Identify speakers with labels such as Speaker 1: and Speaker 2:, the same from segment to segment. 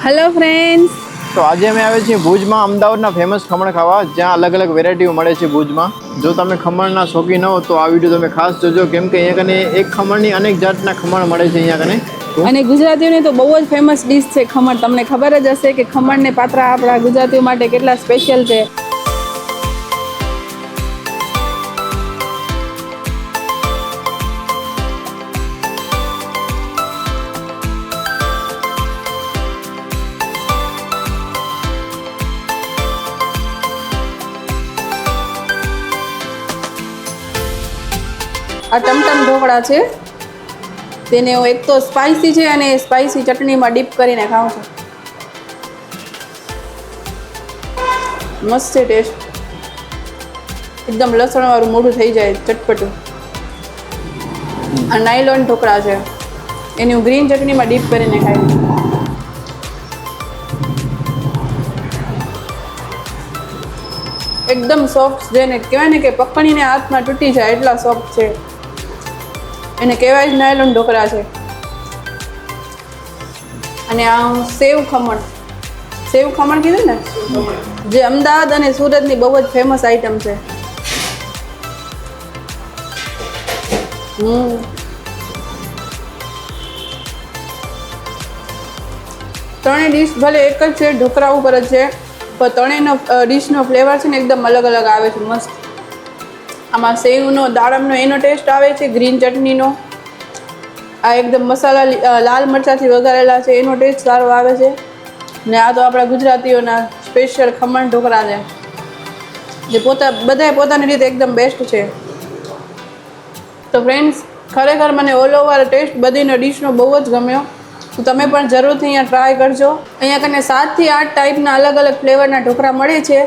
Speaker 1: Hello friends,
Speaker 2: તો આજે અમે આવ્યા છીએ ભુજમાં અમદાવાદના ફેમસ ખમણ ખાવા, જ્યાં અલગ અલગ વેરાયટીઓ મળે છે ભુજમાં. જો તમે ખમણના શોખીન હો તો આ વિડીયો તમે ખાસ જોજો, કેમ કે અહીંયા કને એક ખમણની અનેક જાતના ખમણ મળે છે અહીંયા કને.
Speaker 1: અને ગુજરાતીઓની તો બહુ જ ફેમસ ડીશ છે ખમણ. તમને ખબર જ હશે કે ખમણ ને પાત્રા આપણા ગુજરાતીઓ માટે કેટલા સ્પેશિયલ છે. આ ટમટમ ઢોકળા છે, તેને હું એક તો સ્પાઇસી છે અને સ્પાઇસી ચટણીમાં ડીપ કરીને ખાઉં છું. મસ્ત છે ટેસ્ટ, એકદમ લસણવાળું મોઢું થઈ જાય, ચટપટું. આ નાયલોન ઢોકળા છે, એની હું ગ્રીન ચટણીમાં ડીપ કરીને ખાઈ. એકદમ સોફ્ટ, જેને કહેવાય ને કે પકડીને હાથમાં તૂટી જાય એટલા સોફ્ટ છે. એને કહેવાય જ નાયલોન ઢોકળા છે. અને આ સેવ ખમણ કીધું ને, જે અમદાવાદ અને સુરતની બહુ જ ફેમસ આઈટમ છે. ત્રણેય ડીશ ભલે એક જ છે, ઢોકળા ઉપર જ છે, પણ ત્રણેયનો ડીશનો ફ્લેવર છે ને એકદમ અલગ અલગ આવે છે, મસ્ત. આમાં સેવનો, દાડમનો એનો ટેસ્ટ આવે છે, ગ્રીન ચટણીનો, આ એકદમ મસાલા લાલ મરચાંથી વઘારેલા છે એનો ટેસ્ટ સારો આવે છે. ને આ તો આપણા ગુજરાતીઓના સ્પેશિયલ ખમણ ઢોકળા છે, જે બધાએ પોતાની રીતે એકદમ બેસ્ટ છે. તો ફ્રેન્ડ્સ, ખરેખર મને ઓલ ઓવર ટેસ્ટ બધીનો ડીશનો બહુ જ ગમ્યો. તો તમે પણ જરૂરથી અહીંયા ટ્રાય કરજો. અહીંયા કને 7 થી 8 ટાઈપના અલગ અલગ ફ્લેવરના ઢોકળા મળે છે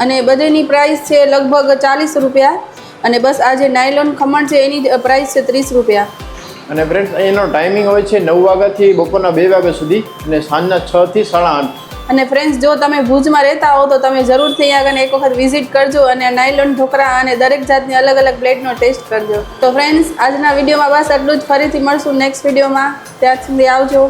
Speaker 1: અને બધીની પ્રાઇસ છે લગભગ 40 રૂપિયા. અને બસ આ જે નાયલોન ખમણ છે એની પ્રાઇસ છે 30 રૂપિયા.
Speaker 2: અને ફ્રેન્ડ્સ, અહીંનો ટાઈમિંગ હોય છે 9 વાગ્યાથી બપોરના 2 વાગ્યા સુધી અને સાંજના 6 થી 8:30.
Speaker 1: અને ફ્રેન્ડ્સ, જો તમે ભુજમાં રહેતા હો તો તમે જરૂરથી અહીંયા આગળ એક વખત વિઝિટ કરજો અને નાયલોન ઢોકળા અને દરેક જાતની અલગ અલગ પ્લેટનો ટેસ્ટ કરજો. તો ફ્રેન્ડ્સ, આજના વિડીયોમાં બસ આટલું જ. ફરીથી મળશું નેક્સ્ટ વિડીયોમાં. ત્યાં સુધી આવજો.